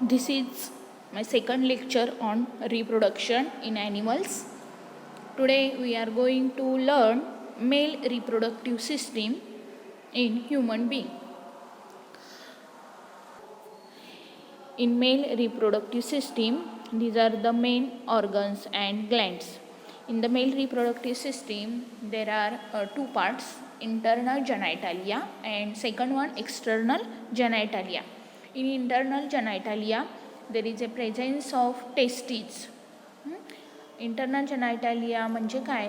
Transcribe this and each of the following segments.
This is my second lecture on reproduction in animals. Today we are going to learn male reproductive system in human being. In male reproductive system, these are the main organs and glands. In the male reproductive system, there are two parts, internal genitalia and second one external genitalia. In internal genitalia, there is a presence of testes. Internal genitalia म्हणजे काय,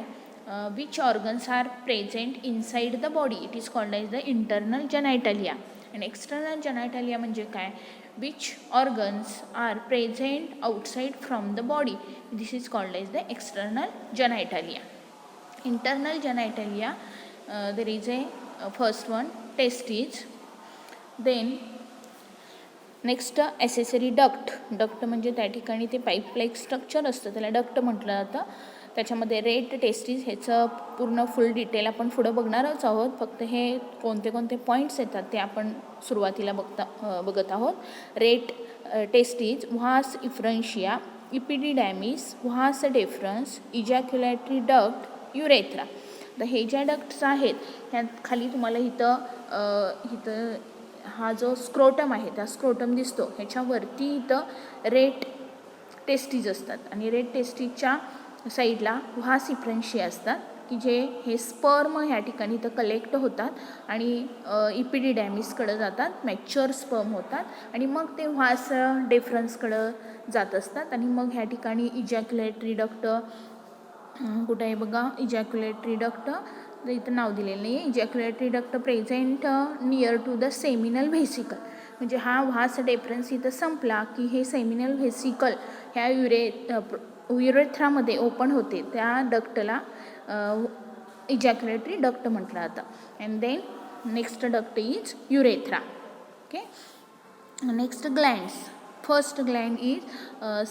which organs are present inside the body, it is called as the internal genitalia. And external genitalia म्हणजे काय, which organs are present outside from the body, this is called as the external genitalia. Internal genitalia, there is a first one testes, then next accessory duct. Duct म्हणजे त्या ठिकाणी ते pipe like structure असतं, त्याला duct म्हटलं जातं. त्याच्यामध्ये rate testes ह्याचं पूर्ण फुल डिटेल आपण पुढं बघणारच आहोत. फक्त हे कोणते कोणते पॉईंट्स येतात ते आपण सुरुवातीला बघत आहोत. Rete testes, vasa efferentia, epididymis, vas deferens, ejaculatory duct, urethra. तर हे ज्या डक्ट्स आहेत ह्यात खाली तुम्हाला इथं हा जो स्क्रोटम आहे त्या स्क्रोटम दिसतो, ह्याच्यावरती इथं रेट टेस्टीज असतात आणि रेट टेस्टीजच्या साईडला व्हास इफ्रन्शिया असतात की जे हे स्पर्म ह्या ठिकाणी इथं कलेक्ट होतात आणि इपिडिडॅमिसकडं जातात, मॅच्युअर स्पर्म होतात आणि मग ते व्हास डेफरन्सकडं जात असतात आणि मग ह्या ठिकाणी इजॅक्युलेटरी डक्ट कुठं आहे बघा, इजॅक्युलेटरी डक्ट इथं नाव दिलेलं नाही आहे. Ejaculatory duct present near to the seminal vesicle. म्हणजे हा व्हास डेफरन्स इथं संपला की हे सेमिनल व्हेसिकल ह्या युरेथ्रामध्ये ओपन होते, त्या डक्टला इजॅक्युलेटरी डक्ट म्हटलं जातं. And then next duct is urethra. Okay, next glands. First gland is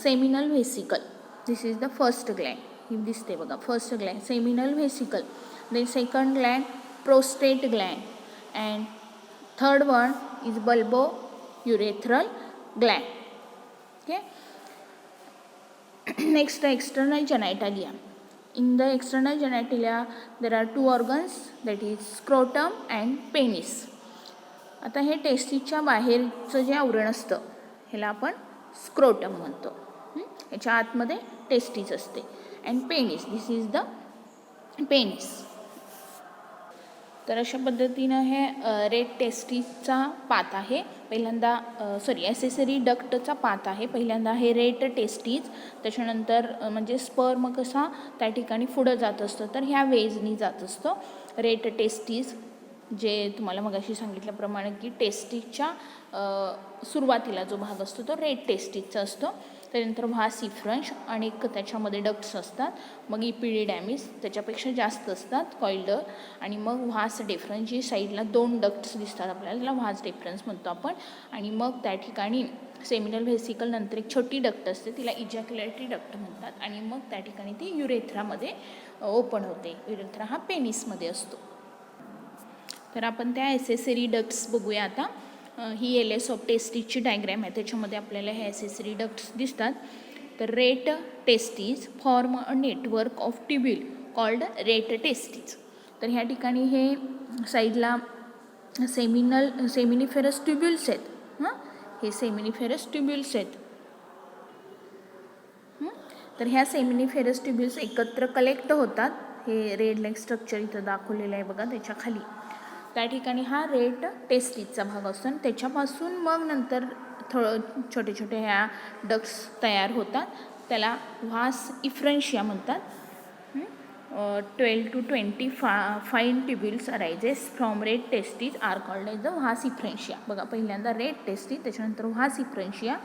seminal vesicle. This is the first gland. ही दिसते बघा, first gland seminal vesicle. Then second gland prostate gland and third one is bulbourethral gland. Okay. Next, external genitalia. In the external genitalia there are two organs, that is scrotum and penis. आता हे टेस्टिसच्या बाहेरचं जे आवरण असतं ह्याला आपण scrotum म्हणतो. ह्याच्या आतमध्ये टेस्टिस असते. And penis, this is the penis. तर अशा पद्धतीनं हे रेट टेस्टीजचा पात आहे. पहिल्यांदा ॲसेसरी डक्टचा पात आहे. पहिल्यांदा हे रेट टेस्टीज, त्याच्यानंतर म्हणजे स्पर्म कसा त्या ठिकाणी पुढं जात असतो तर ह्या वेजनी जात असतो. रेट टेस्टीज जे तुम्हाला मगाशी सांगितल्याप्रमाणे की टेस्टीजच्या सुरुवातीला जो भाग असतो तो रेट टेस्टीजचा असतो. त्यानंतर व्हास इफ्रन्श आणि त्याच्यामध्ये डक्ट्स असतात. मग इपिडिडॅमिस त्याच्यापेक्षा जास्त असतात, कॉइल्ड. आणि मग व्हास डेफरन्स, जी साईडला दोन डक्ट्स दिसतात आपल्याला, त्याला व्हास डेफरन्स म्हणतो आपण. आणि मग त्या ठिकाणी सेमिनल व्हेसिकल नंतर एक छोटी डक्ट असते, तिला इजॅक्युलेटरी डक्ट म्हणतात. आणि मग त्या ठिकाणी ती युरेथ्रामध्ये ओपन होते. युरेथ्रा हा पेनिसमध्ये असतो. तर आपण त्या ॲसेसरी डक्ट्स बघूया आता. ही एल.एस. ऑफ टेस्टीजची डायग्रॅम आहे, त्याच्यामध्ये आपल्याला हे ॲसेसरी डक्ट्स दिसतात. तर rete testes form a network of tubule called rete testes. तर ह्या ठिकाणी हे साईडला सेमिनिफेरस ट्युब्युल्स आहेत. हे सेमिनिफेरस ट्युब्युल्स आहेत. तर ह्या सेमिनिफेरस ट्युब्युल्स एकत्र कलेक्ट होतात. हे रेड लाईक स्ट्रक्चर इथं दाखवलेलं आहे बघा, त्याच्या खाली त्या ठिकाणी हा रेट टेस्टीजचा भाग असतो. आणि त्याच्यापासून मग नंतर छोटे छोटे ह्या डक्ट्स तयार होतात, त्याला व्हास इफ्रन्शिया म्हणतात. 12 to 20 fine tubules arises from rete testes are called as the vasa efferentia. बघा, पहिल्यांदा रेट टेस्टीज, त्याच्यानंतर vasa efferentia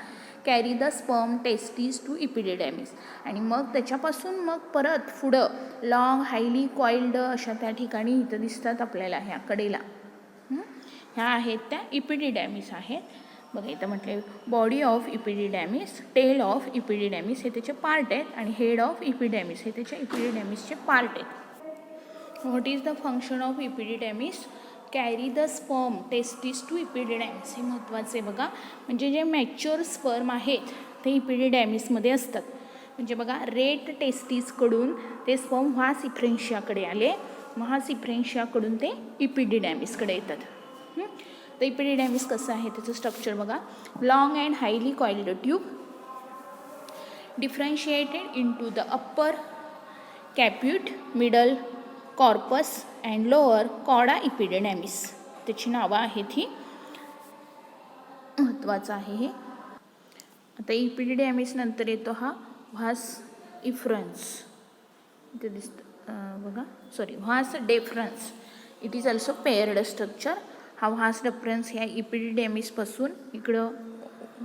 carry the sperm testes to epididymis. आणि मग त्याच्यापासून मग परत पुढं लॉंग हायली कॉइल्ड अशा त्या ठिकाणी इथं दिसतात आपल्याला ह्या कडेला. ह्या आहेत त्या इपिडिडॅमिस आहेत. बघा इथं म्हटले बॉडी ऑफ इपिडिडॅमिस, टेल ऑफ इपिडिडॅमिस हे त्याचे पार्ट आहेत आणि हेड ऑफ इपिडॅमिस हे त्याच्या इपिडिडॅमिसचे पार्ट आहेत. What is the function of epididymis? Carry the sperm testis to epididymis. हे महत्त्वाचे बघा, म्हणजे जे मॅच्युअर स्पर्म आहेत ते इपिडिडॅमिसमध्ये असतात. म्हणजे बघा रेट टेस्टिसकडून ते स्पर्म व्हास इफ्रेन्शियाकडे आले, व्हास इफ्रेन्शियाकडून ते इपिडिडॅमिसकडे येतात. तर इपिडिडॅमिस कसं आहे त्याचं स्ट्रक्चर बघा. Long and highly coiled tube differentiated into the upper caput, middle corpus and lower cauda epididymis. त्याची नावं आहेत ही, महत्त्वाचं आहे हे. आता इपिडिडॅमिस नंतर येतो हा व्हास इफ्रन्स. इथे दिसतं बघा, sorry vas deferens. It is also paired structure. हा व्हास डेफरन्स ह्या इपिडिडॅमिसपासून इकडं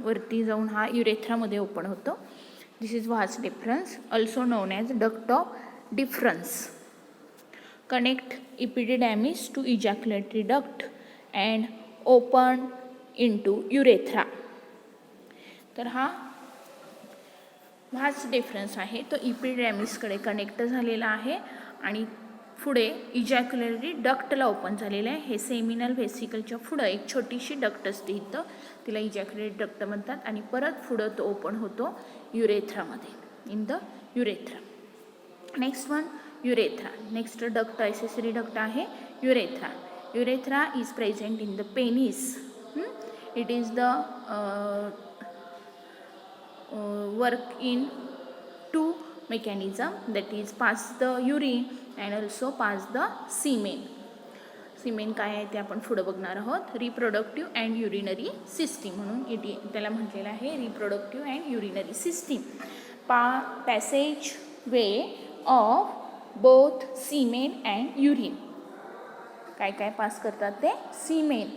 वरती जाऊन हा युरेथ्रामध्ये ओपन होतो. This is vas deferens, also known as duct of deferens. Connect epididymis to ejaculatory duct and open into urethra. तर हा व्हास डिफरन्स आहे तो इपिडिडॅमिसकडे कनेक्ट झालेला आहे आणि पुढे इजॅक्युलेटरी डक्टला ओपन झालेलं आहे. हे सेमिनल व्हेसिकलच्या पुढं एक छोटीशी डक्ट असते इथं, तिला इजॅक्युलेटरी डक्ट म्हणतात. आणि परत पुढं तो ओपन होतो युरेथ्रामध्ये, in the urethra. Next one urethra. Next duct accessory duct आहे urethra. Urethra is present in the penis. It is the work in two mechanism, that is pass the urine and also pass the semen. Semen काय आहे ते आपण पुढं बघणार आहोत. Reproductive and urinary system म्हणून त्याला म्हटलेलं आहे, reproductive and urinary system. Passage way of both सीमेन अँड युरिन. काय काय पास करतात ते सीमेन.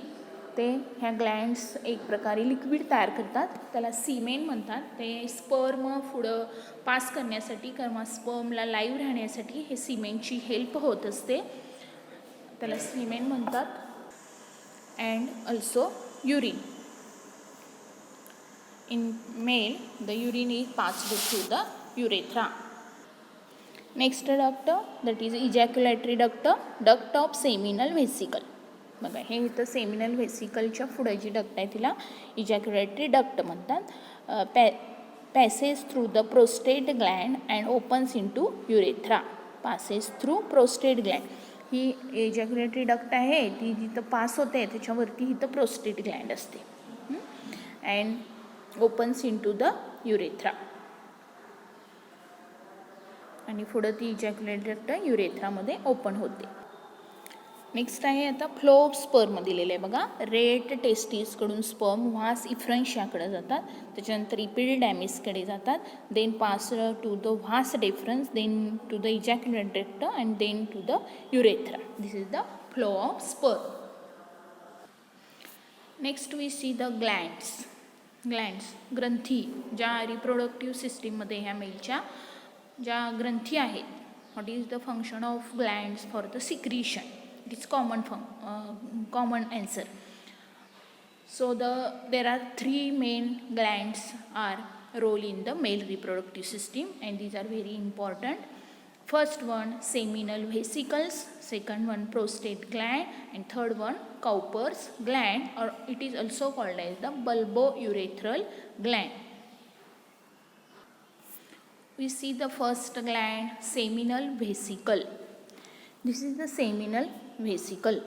ते ह्या ग्लँड्स एक प्रकारे लिक्विड तयार करतात, त्याला सीमेन म्हणतात. ते स्पर्म पुढं पास करण्यासाठी किंवा स्पर्मला लाईव्ह राहण्यासाठी हे सीमेनची हेल्प होत असते, त्याला सीमेन म्हणतात. And also urine. In male the urine is passed through the urethra. Next duct that is ejaculatory duct, duct of seminal vesicle. बघा हे इथं सेमिनल व्हेसिकलच्या पुढे जी डक्ट आहे तिला इजॅक्युलेटरी डक्ट म्हणतात. Passage through the prostate gland and opens into urethra. Passes through prostate gland. ही ejaculatory duct आहे ती जिथं पास होते त्याच्यावरती इथं प्रोस्टेट ग्लँड असते. And opens into the urethra. आणि पुढं ती इजॅक्युलेटरी डक्ट युरेथ्रामध्ये ओपन होते. नेक्स्ट आहे आता फ्लो ऑफ स्पर्म दिलेलं आहे बघा. रेट टेस्टिसकडून स्पर्म व्हास इफ्रेन्शियाकडे जातात, त्याच्यानंतर इपिडिडॅमिसकडे जातात, then pass to the vas deferens, then to the ejaculatory duct and then to the urethra. This is the flow of sperm. Next we see the glands. Glands ग्रंथी, ज्या reproductive सिस्टीममध्ये ह्या मेलच्या ज्या ग्रंथी आहेत. What is the function of glands for the secretion? It is common answer. So there are three main glands are role in the male reproductive system, and these are very important. First one seminal vesicles, second one prostate gland, and third one Cowper's gland, or it is also called as the bulbourethral gland. We see the first gland, seminal vesicle. This is the seminal vesicle.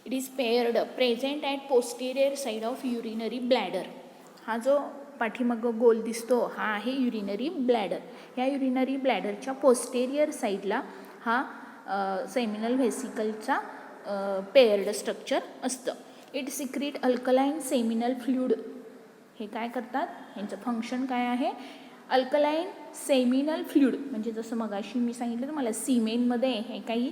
It is paired, present at posterior side of urinary bladder. हा जो पाठीमाग गोल दिसतो हा आहे urinary bladder. या urinary ब्लॅडरच्या posterior साईडला हा seminal व्हेसिकलचा paired structure असतं. It secrete alkaline seminal fluid. हे काय करतात, यांचं फंक्शन काय आहे? अल्कलाईन सेमिनल फ्लुइड, म्हणजे जसं मगाशी मी सांगितलं मला सीमेनमध्ये हे काही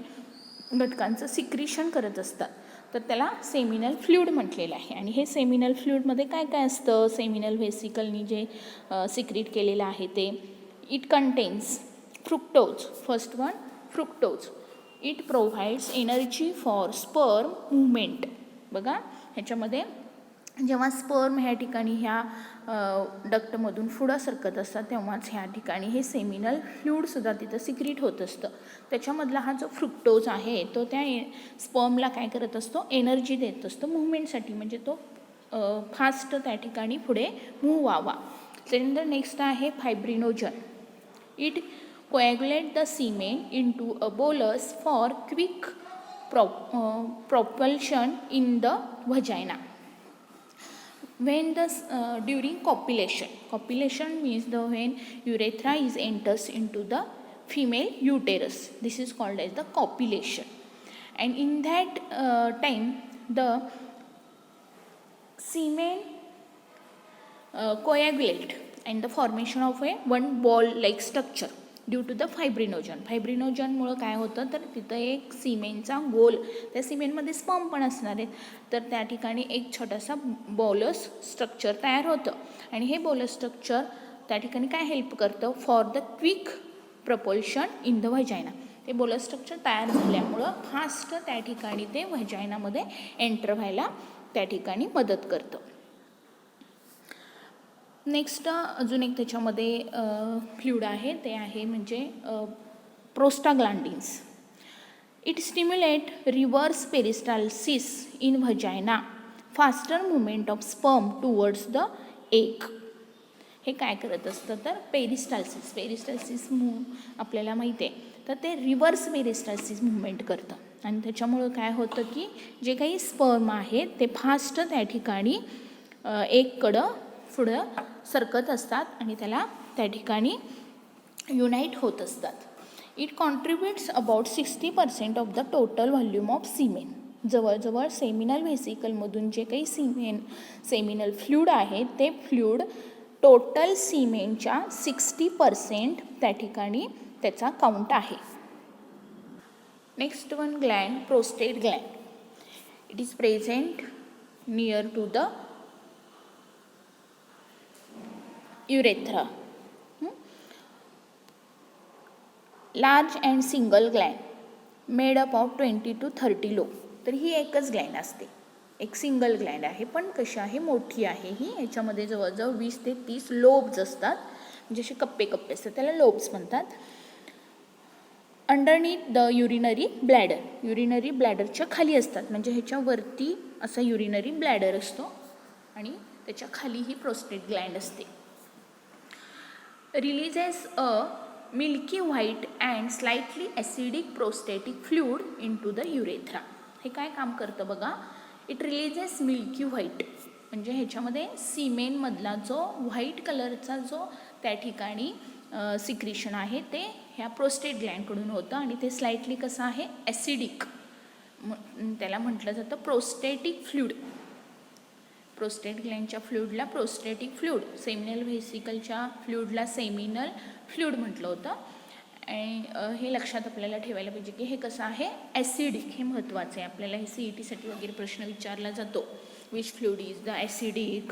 घटकांचं सिक्रीशन करत असतात, तर त्याला सेमिनल फ्लुइड म्हटलेलं आहे. आणि हे सेमिनल फ्लुइडमध्ये काय काय असतं, सेमिनल व्हेसिकलनी जे सिक्रीट केलेलं आहे ते, it contains fructose. First one fructose. It provides energy for sperm movement. बघा ह्याच्यामध्ये जेव्हा स्पर्म ह्या ठिकाणी ह्या डक्टमधून पुढं सरकत असतात तेव्हाच ह्या ठिकाणी हे सेमिनल फ्लूडसुद्धा तिथं सिक्रीट होत असतं. त्याच्यामधला हा जो फ्रुक्टोज आहे तो त्या स्पर्मला काय करत असतो, एनर्जी देत असतो मुवमेंटसाठी, म्हणजे तो फास्ट त्या ठिकाणी पुढे मूव्ह व्हावा. त्यानंतर नेक्स्ट आहे fibrinogen. It coagulate the semen into a bolus for quick propulsion in the vagina. When during copulation means when urethra is enters into the female uterus, this is called as the copulation, and in that time the semen coagulate and the formation of a one ball like structure due to the fibrinogen. फायब्रिनोजनमुळं काय होतं तर तिथं एक सिमेनचा गोल, त्या सिमेनमध्ये sperm पण असणार आहेत, तर त्या ठिकाणी एक छोटासा बोलस स्ट्रक्चर तयार होतं आणि हे बोलस स्ट्रक्चर त्या ठिकाणी काय हेल्प करतं, for the quick propulsion in the vagina. ते बोलस स्ट्रक्चर तयार झाल्यामुळं फास्ट त्या ठिकाणी ते व्हजायनामध्ये एंटर व्हायला त्या ठिकाणी मदत करतं. नेक्स्ट अजून एक त्याच्यामध्ये फ्लूइड आहे, ते आहे म्हणजे prostaglandins. It stimulate reverse peristalsis in vagina, faster movement of sperm towards the egg. हे काय करत असतं तर पेरिस्टाल्सिस आपल्याला माहिती आहे, तर ते रिव्हर्स पेरिस्टाल्सिस मुवमेंट करतं आणि त्याच्यामुळं काय होतं की जे काही स्पर्म आहे ते फास्ट त्या ठिकाणी एककडं पुढं सरकत असतात आणि त्याला त्या ठिकाणी युनाईट होत असतात. It contributes about 60% of the total volume of semen. जवळजवळ सेमिनल व्हेसिकलमधून जे काही सेमिनल फ्लूइड आहे ते फ्लूइड टोटल सीमेनच्या 60% त्या ठिकाणी त्याचा काउंट आहे. Next one gland, prostate gland. It is present near to the urethra. Large and single gland made up of 20 to 30 lobe. तर ही एकच ग्लँड असते, एक सिंगल ग्लँड आहे, पण कशी आहे, मोठी आहे ही. याच्यामध्ये जवळजवळ 20 ते 30 लोब्स असतात, म्हणजे असे कप्पे असतात, त्याला लोब्स म्हणतात. Underneath the urinary bladder. Urinary ब्लॅडरच्या खाली असतात, म्हणजे ह्याच्यावरती असा युरिनरी ब्लॅडर असतो आणि त्याच्या खाली ही प्रोस्टेट ग्लँड असते. releases a milky white and slightly acidic prostatic fluid into the urethra. हे काय काम करतं बघा, इट रिलीजेस मिल्की व्हाईट, म्हणजे ह्याच्यामध्ये सीमेनमधला जो व्हाईट कलरचा जो त्या ठिकाणी सिक्रिशन आहे ते ह्या प्रोस्टेट ग्लँडकडून होतं आणि ते स्लाइटली कसं आहे, ॲसिडिक, त्याला म्हटलं जातं प्रोस्टेटिक फ्लूइड. प्रोस्टेट ग्लँडच्या फ्लूइडला प्रोस्टेटिक फ्लूइड, सेमिनल व्हेसिकलच्या फ्लूइडला सेमिनल फ्लूइड म्हटलं होतं. आणि हे लक्षात आपल्याला ठेवायला पाहिजे की हे कसं आहे, ॲसिडिक. हे महत्त्वाचं आहे, आपल्याला हे CET वगैरे प्रश्न विचारला जातो, which fluid is the acidic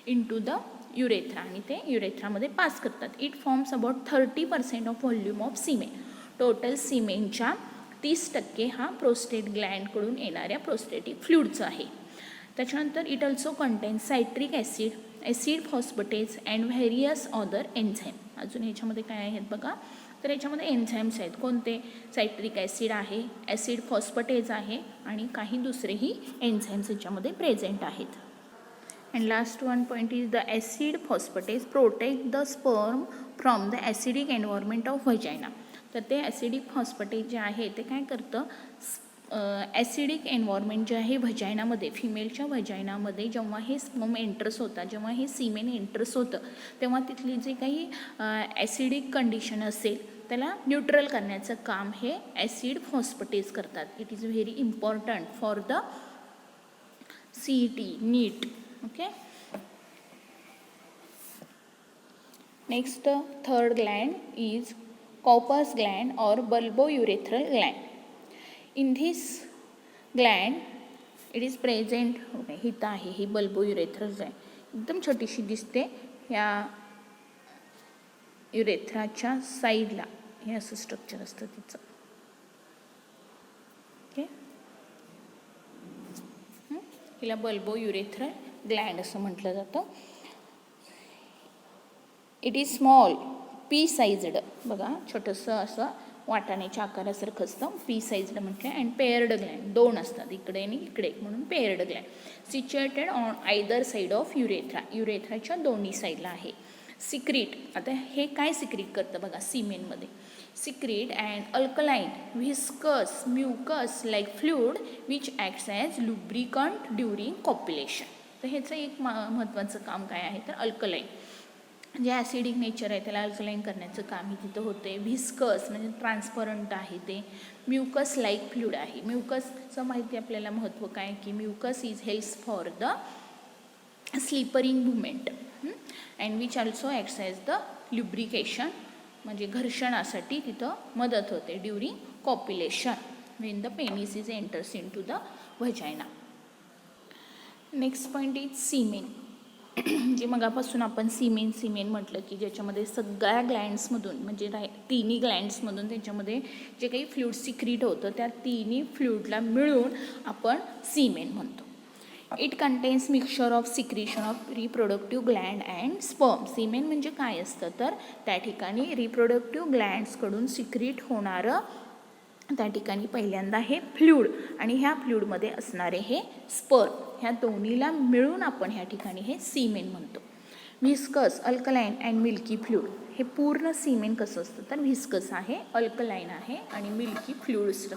into the urethra, आणि ते युरेथ्रामध्ये पास करतात. It forms about 30% of volume of semen. Total सीमेनच्या 30% हा प्रोस्टेट ग्लँडकडून येणाऱ्या प्रोस्टेटिक फ्लूइडचं आहे. त्याच्यानंतर it also contains citric acid phosphatase and various other enzyme. अजून ह्याच्यामध्ये काय आहेत बघा, तर याच्यामध्ये एन्झाईम्स आहेत. कोणते, सायट्रिक ॲसिड आहे, ॲसिड फॉस्फेटेज आहे आणि काही दुसरेही एन्झाईम्स याच्यामध्ये प्रेझेंट आहेत. And last one point is the acid phosphatase protect the sperm from the acidic environment of vagina. तर ते ॲसिडिक फॉस्फेटेज जे आहे ते काय करतं, ॲसिडिक एन्व्हायरमेंट जे आहे व्हजायनामध्ये, फिमेलच्या व्हजायनामध्ये जेव्हा हे स्पर्म एंटर्स होतात, जेव्हा हे सीमेन एंटर्स होतं, तेव्हा तिथली जे काही ॲसिडिक कंडिशन असेल त्याला न्यूट्रल करण्याचं काम हे ॲसिड फॉस्फेटेज करतात. It is very important for the CET NEET. Okay. Next third gland is Cowper's gland or bulbourethral gland. In this gland it is present. हिथं आहे ही बल्बोयुरेथ्रल ग्लँड, एकदम छोटीशी दिसते. ह्या युरेथ्राच्या साईडला हे असं स्ट्रक्चर असतं तिचं. ओके, हिला बल्बोयुरेथ्रल ग्लँड असं म्हटलं जातं. It is small pea sized, बघा छोटंसं असं वाटाण्याच्या आकारासारखं असतं, पी साइज्ड म्हटलं. अँड पेअर्ड ग्लँड, दोन असतात, इकडे आणि इकडे, म्हणून paired gland. Situated on either side of urethra, युरेथ्राच्या दोन्ही साईडला आहे. सिक्रीट, आता हे काय सिक्रीट करतं बघा सिमेनमध्ये. Secrete and alkaline viscous mucus like fluid which acts as lubricant during copulation. तर ह्याचं एक महत्त्वाचं काम काय आहे तर अल्कलाइन, जे ॲसिडिक नेचर आहे त्याला अल्कलाइन करण्याचं काम हे तिथं होते. व्हिस्कस म्हणजे ट्रान्सपरंट आहे ते. म्युकस लाईक फ्लुइड आहे. म्युकसचं माहिती आपल्याला महत्त्व काय की mucus is helps for the slippering movement and which also acts as the lubrication, म्हणजे घर्षणासाठी तिथं मदत होते during copulation when the penis is enters into the vagina. Next point is semen. जे मगापासून आपण सीमेन म्हटलं की ज्याच्यामध्ये सगळ्या ग्लँड्समधून म्हणजे तिन्ही ग्लँड्समधून त्याच्यामध्ये जे काही फ्लुइड सिक्रीट होतं त्या तिन्ही फ्लुइडला मिळून आपण सीमेन म्हणतो. It contains mixture of secretion of reproductive Gland and sperm. सीमेन म्हणजे काय असतं तर त्या ठिकाणी रिप्रोडक्टिव्ह ग्लँड्सकडून सिक्रीट होणारं त्या ठिकाणी पहिल्यांदा हे फ्लुइड आणि ह्या फ्लुइडमध्ये असणारे हे स्पर्म, ह्या दोन्हीला मिळून आपण ह्या ठिकाणी हे सीमेन म्हणतो. Viscous, alkaline and milky fluid. हे पूर्ण सीमेन कसं असतं तर व्हिस्कस आहे, अल्कलाइन आहे आणि मिल्की फ्लुइड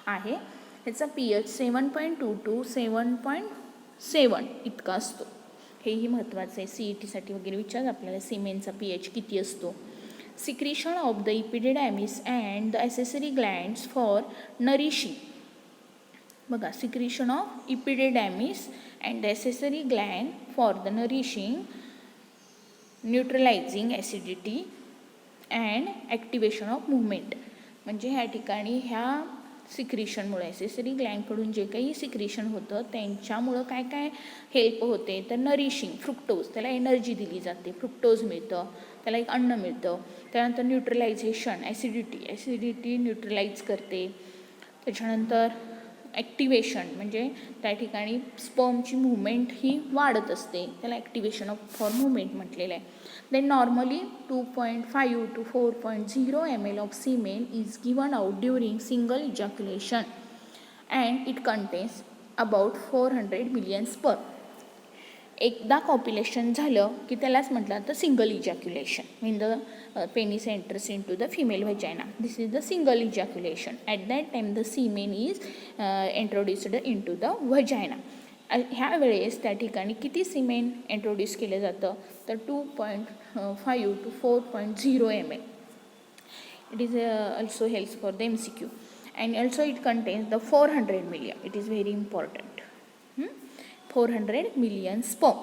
आहे. ह्याचा pH 7.2 to 7.7 इतका असतो. हेही महत्त्वाचं आहे, CET वगैरे विचार आपल्याला सीमेनचा pH किती असतो. Secretion of the epididymis and the accessory glands for nourishing. बघा, secretion of epididymis and the accessory gland for the nourishing, neutralizing acidity and activation of movement. म्हणजे ह्या ठिकाणी ह्या सिक्रिशनमुळे ॲसेसरी ग्लँडकडून जे काही सिक्रिशन होतं त्यांच्यामुळं काय काय हेल्प होते तर नरिशिंग, फ्रुक्टोज, त्याला एनर्जी दिली जाते, फ्रुक्टोज मिळतं, त्याला एक अन्न मिळतं. त्यानंतर न्यूट्रलायझेशन, ॲसिडिटी न्यूट्रलाइज करते. त्याच्यानंतर ॲक्टिवेशन म्हणजे त्या ठिकाणी स्पर्मची मुवमेंट ही वाढत असते, त्याला ॲक्टिवेशन ऑफ फॉर मुवमेंट म्हटलेलं आहे. Then normally 2.5 to 4.0 ml of semen is given out during single ejaculation and it contains about 400 million sperm. एकदा कॉप्युलेशन झालं की त्यालाच म्हटलं जातं single ejaculation. when the penis enters into the female vagina, this is the single ejaculation. At that time the semen is introduced into the vagina. ह्या वेळेस त्या ठिकाणी किती सीमेन इंट्रोड्यूस केलं जातं तर 2.5 to 4.0 ml. It is also helps for the MCQ and also it contains the 400 million. It is very important. 400 million sperm.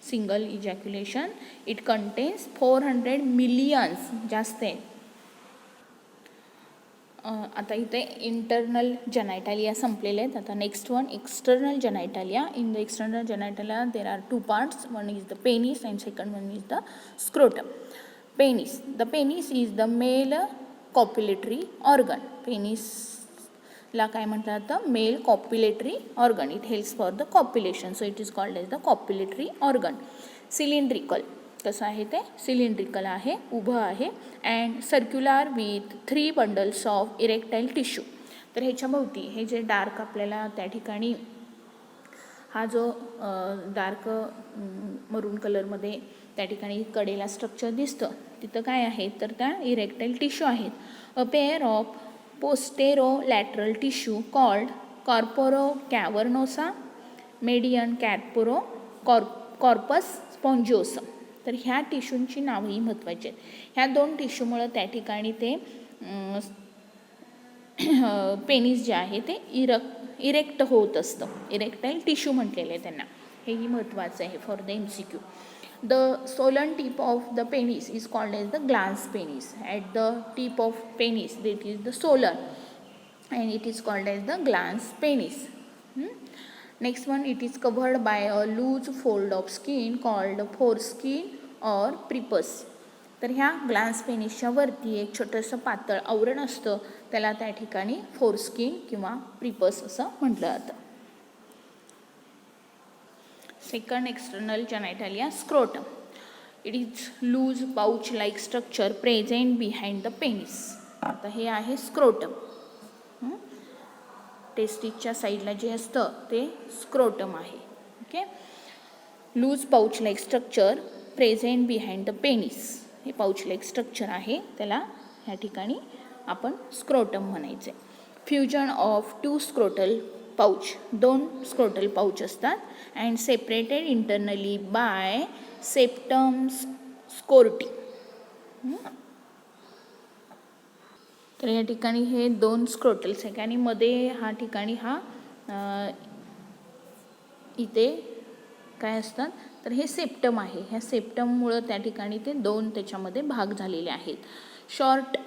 Single ejaculation. It contains 400 millions. जास्त आहे. आता इथे इंटरनल जेनायटालिया संपलेले आहेत. आता next one external genitalia. In the external genitalia there are two parts. One is the penis and second one is the scrotum. Penis. The penis is the male copulatory organ. पेनिसला काय म्हटलं जातं male copulatory organ. It helps for the copulation, so it is called as the copulatory organ. Cylindrical, कसं आहे ते cylindrical आहे, उभं आहे. And circular with 3 bundles of erectile tissue. तर ह्याच्या भोवती हे जे डार्क आपल्याला त्या ठिकाणी हा जो डार्क मरून कलरमध्ये त्या ठिकाणी कडेला स्ट्रक्चर दिसतं तिथं काय आहे तर त्या इरेक्टाईल टिश्यू आहेत. A pair of posterolateral tissue called corpora cavernosa, median corpora corpus spongiosum. तर ह्या टिश्यूंची नावही महत्त्वाची आहेत. ह्या दोन टिश्यूमुळं त्या ठिकाणी ते पेनिस जे आहे ते इरेक्ट होत असतं. इरेक्टाईल टिश्यू म्हटलेलं आहे त्यांना. हेही महत्त्वाचं आहे for the MCQ. The swollen tip of the penis is called as the glans penis. At the tip of penis that is the swollen and it is called as the glans penis. Next one, it is covered by a loose fold of skin called foreskin or prepuce. तर ह्या glance पेनिसच्या वरती एक छोटंसं पातळ आवरण असतं, त्याला त्या ठिकाणी फोरस्किन किंवा प्रिपस असं म्हटलं जातं. Second, external genitalia, scrotum. It is loose pouch like structure present behind the penis. आता हे आहे स्क्रोटम. टेस्टिसच्या साईडला जे असतं ते स्क्रोटम आहे. Okay. Loose pouch like structure present behind the penis. हे पाउच लाईक स्ट्रक्चर आहे, त्याला ह्या ठिकाणी आपण स्क्रोटम म्हणायचे. Fusion of two scrotal pouch, दोन स्क्रोटल पाउच असतात and separated internally by septum scroti. तर या ठिकाणी हे दोन स्क्रोटल्स आहे आणि मध्ये हा ठिकाणी हा इथे काय असतात तर हे सेप्टम आहे. ह्या सेप्टममुळं त्या ठिकाणी ते दोन त्याच्यामध्ये भाग झालेले आहेत. शॉर्ट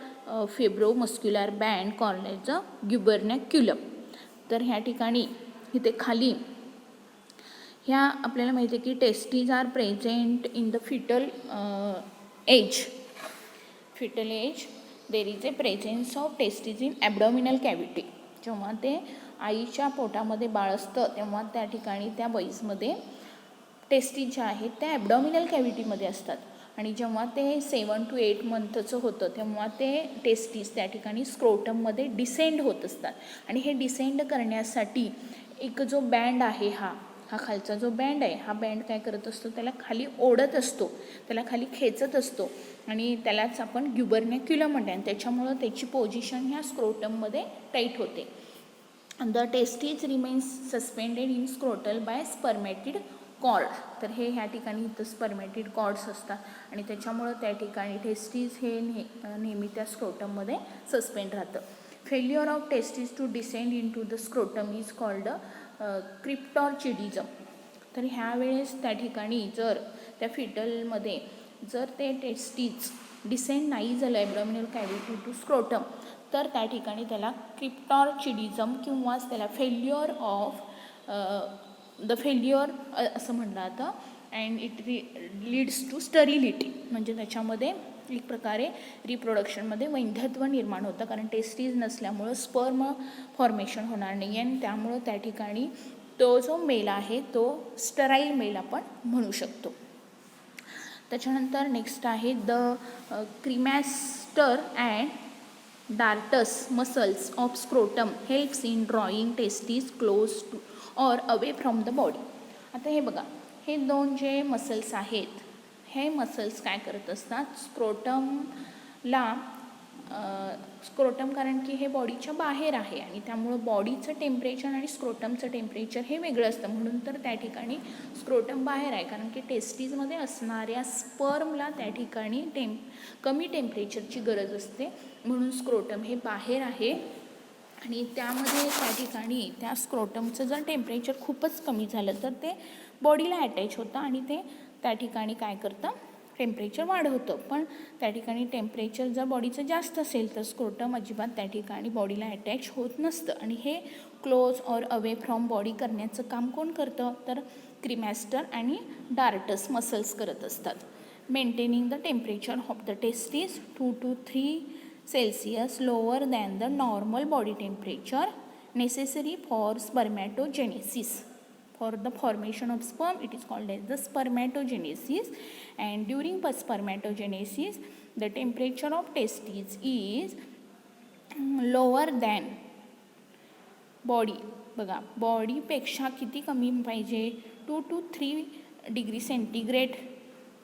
फेब्रोमस्क्युलर बँड कॉर्नेचं ग्युबर्नॅक्युलम. तर ह्या ठिकाणी इथे खाली ह्या आपल्याला माहिती आहे की testes are present in the fetal age. Fetal age there is a presence of testes in abdominal cavity. जेव्हा ते आईच्या पोटामध्ये बाळ असतं तेव्हा त्या ठिकाणी त्या बॉईजमध्ये टेस्टीज ज्या आहेत त्या ॲबडॉमिनल कॅव्हिटीमध्ये असतात आणि जेव्हा ते 7 to 8 मंथचं होतं तेव्हा ते टेस्टीज त्या ठिकाणी स्क्रोटममध्ये डिसेंड होत असतात आणि हे डिसेंड करण्यासाठी एक जो बँड आहे हा खालचा जो बँड आहे हा बँड काय करत असतो त्याला खाली ओढत असतो, त्याला खाली खेचत असतो आणि त्यालाच आपण ग्युबर्नॅक्युलम म्हणतो आणि त्याच्यामुळं त्याची पोझिशन ह्या स्क्रोटममध्ये टाईट होते. The testes remains suspended in scrotal by spermatic cord. तर हे ह्या ठिकाणी इथं स्पर्मॅटिड कॉर्ड्स असतात आणि त्याच्यामुळं त्या ठिकाणी टेस्टीज हे नेहमी त्या स्क्रोटममध्ये सस्पेंड राहतं. Failure of testes to descend into the scrotum is called cryptorchidism. तर ह्यावेळेस त्या ठिकाणी जर त्या फिटलमध्ये जर ते टेस्टीज डिसेंड नाही झालं ॲबडॉमिनल कॅव्हिटी टू स्क्रोटम तर त्या ठिकाणी त्याला क्रिप्टॉर्चिडिझम किंवा त्याला फेल्युअर ऑफ द फेल्युअर असं म्हणलं जातं and it leads to sterility. म्हणजे त्याच्यामध्ये एक प्रकारे रिप्रोडक्शनमध्ये वैधत्व निर्माण होतं कारण टेस्टीज नसल्यामुळं स्पर्म फॉर्मेशन होणार नाही आणि त्यामुळं त्या ठिकाणी तो जो मेल आहे तो स्टराईल मेल आपण म्हणू शकतो. त्याच्यानंतर नेक्स्ट आहे the cremaster and dartos muscles of scrotum helps in drawing testes close to or away from the body. आता हे बघा, हे दोन जे मसल्स आहेत हे मसल्स काय करत असतात स्क्रोटमला स्क्रोटम कारण की हे बॉडीच्या बाहेर आहे आणि त्यामुळं बॉडीचं टेम्परेचर आणि स्क्रोटमचं टेम्परेचर हे वेगळं असतं म्हणून तर त्या ठिकाणी स्क्रोटम बाहेर आहे कारण की टेस्टीजमध्ये असणाऱ्या स्पर्मला त्या ठिकाणी कमी टेम्परेचरची गरज असते म्हणून स्क्रोटम हे बाहेर आहे आणि त्यामध्ये त्या ठिकाणी त्या स्क्रोटमचं जर टेम्परेचर खूपच कमी झालं तर ते बॉडीला अटॅच होतं आणि ते त्या ठिकाणी काय करतं टेम्परेचर वाढवतं. पण त्या ठिकाणी टेम्परेचर जर बॉडीचं जास्त असेल तर स्क्रोटम अजिबात त्या ठिकाणी बॉडीला अटॅच होत नसतं आणि हे close or away from body करण्याचं काम कोण करतं तर क्रिमॅस्टर आणि डार्टस मसल्स करत असतात. Maintaining the temperature of the testes 2 to 3 Celsius lower than the normal body temperature necessary for spermatogenesis. For the formation of sperm it is called as the spermatogenesis and during spermatogenesis the temperature of testes is lower than body. बघा बॉडीपेक्षा किती कमी पाहिजे 2 to 3 degree centigrade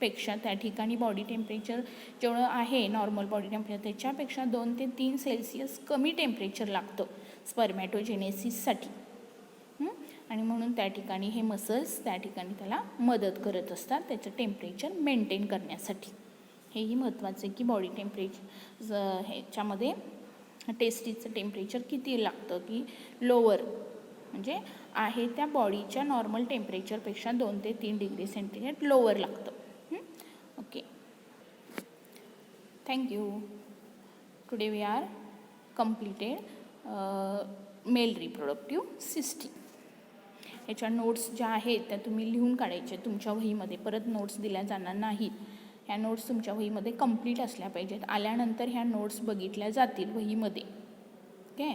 पेक्षा त्या ठिकाणी body temperature जेवढं आहे normal body temperature त्याच्यापेक्षा 2 ते 3 सेल्सिअस कमी टेम्परेचर लागतं स्पर्मॅटोजेनेसिससाठी आणि म्हणून त्या ठिकाणी हे मसल्स त्या ठिकाणी त्याला मदत करत असतात त्याचं टेम्परेचर मेंटेन करण्यासाठी. हेही महत्त्वाचं आहे की बॉडी टेम्परेचर ह्याच्यामध्ये टेस्टीचं टेम्परेचर किती लागतं की लोअर म्हणजे आहे त्या बॉडीच्या नॉर्मल टेम्परेचरपेक्षा 2 ते 3 डिग्री सेंटीग्रेड लोअर लागतं. Okay, thank you. Today we are completed male reproductive system. याच्या नोट्स ज्या आहेत त्या तुम्ही लिहून काढायच्या तुमच्या वहीमध्ये, परत नोट्स दिल्या जाणार नाहीत. ह्या नोट्स तुमच्या वहीमध्ये कंप्लीट असल्या पाहिजेत. आल्यानंतर ह्या नोट्स बघितल्या जातील वहीमध्ये. ओके.